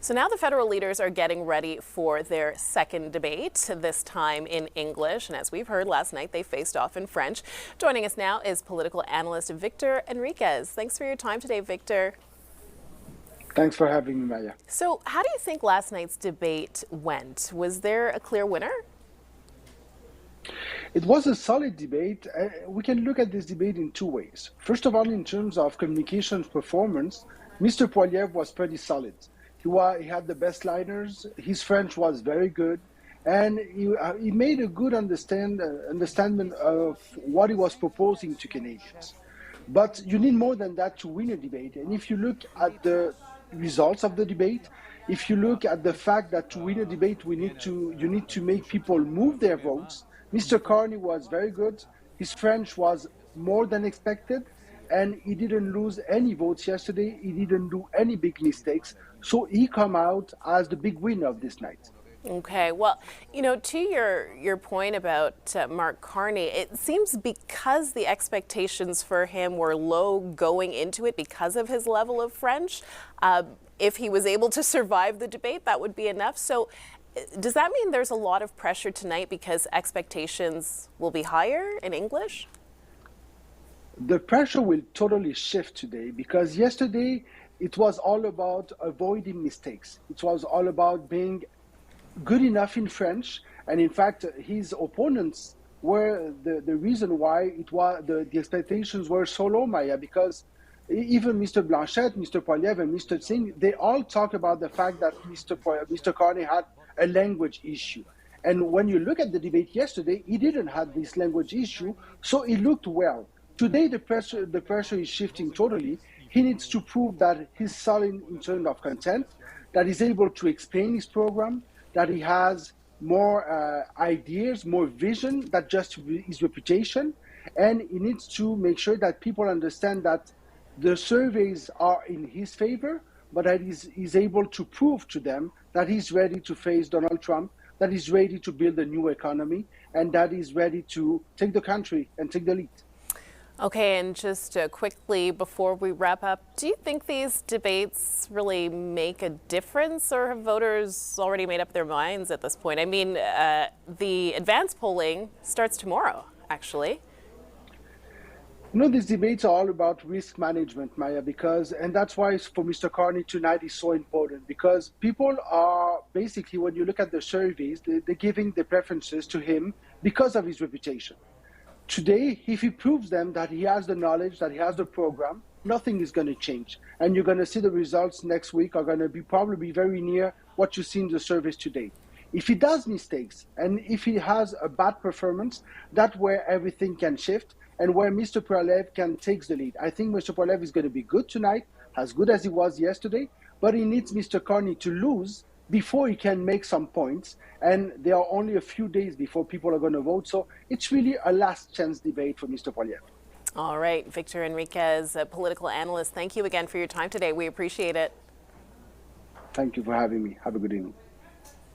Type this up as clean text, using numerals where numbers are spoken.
So now the federal leaders are getting ready for their second debate, this time in English. And as we've heard last night, they faced off in French. Joining us now is political analyst Victor Henriquez. Thanks for your time today, Victor. Thanks for having me, Maya. So how do you think last night's debate went? Was there a clear winner? It was a solid debate. We can look at this debate in two ways. First of all, in terms of communications performance, Mr. Poilievre was pretty solid. He had the best liners, his French was very good, and he made a good understanding of what he was proposing to Canadians. But you need more than that to win a debate. And if you look at the results of the debate, if you look at the fact that to win a debate, you need to make people move their votes. Mr. Carney was very good. His French was more than expected, and he didn't lose any votes yesterday. He didn't do any big mistakes. So he come out as the big winner of this night. Okay, well, to your point about Mark Carney, it seems because the expectations for him were low going into it because of his level of French, if he was able to survive the debate, that would be enough. So does that mean there's a lot of pressure tonight because expectations will be higher in English? The pressure will totally shift today because yesterday it was all about avoiding mistakes. It was all about being good enough in French, and in fact his opponents were the reason why the expectations were so low, Maya, because even Mr. Blanchette, Mr. Poilievre, and Mr. Singh, they all talk about the fact that Mr. Carney had a language issue. And when you look at the debate yesterday, he didn't have this language issue, so he looked well. Today the pressure is shifting totally. He needs to prove that he's solid in terms of content, that he's able to explain his program, that he has more ideas, more vision than just his reputation. And he needs to make sure that people understand that the surveys are in his favor, but that he's able to prove to them that he's ready to face Donald Trump, that he's ready to build a new economy, and that he's ready to take the country and take the lead. Okay, and just quickly before we wrap up, do you think these debates really make a difference, or have voters already made up their minds at this point? I mean, the advance polling starts tomorrow, actually. These debates are all about risk management, Maya, and that's why for Mr. Carney tonight is so important, because people are basically, when you look at the surveys, they're giving the preferences to him because of his reputation. Today, if he proves them that he has the knowledge, that he has the program, nothing is going to change. And you're going to see the results next week are going to be probably very near what you see in the surveys today. If he does mistakes and if he has a bad performance, that's where everything can shift and where Mr. Poilievre can take the lead. I think Mr. Poilievre is going to be good tonight, as good as he was yesterday, but he needs Mr. Carney to lose before he can make some points, and there are only a few days before people are going to vote, so it's really a last chance debate for Mr. Poilievre. All right, Victor Henriquez, a political analyst, thank you again for your time today. We appreciate it. Thank you for having me. Have a good evening.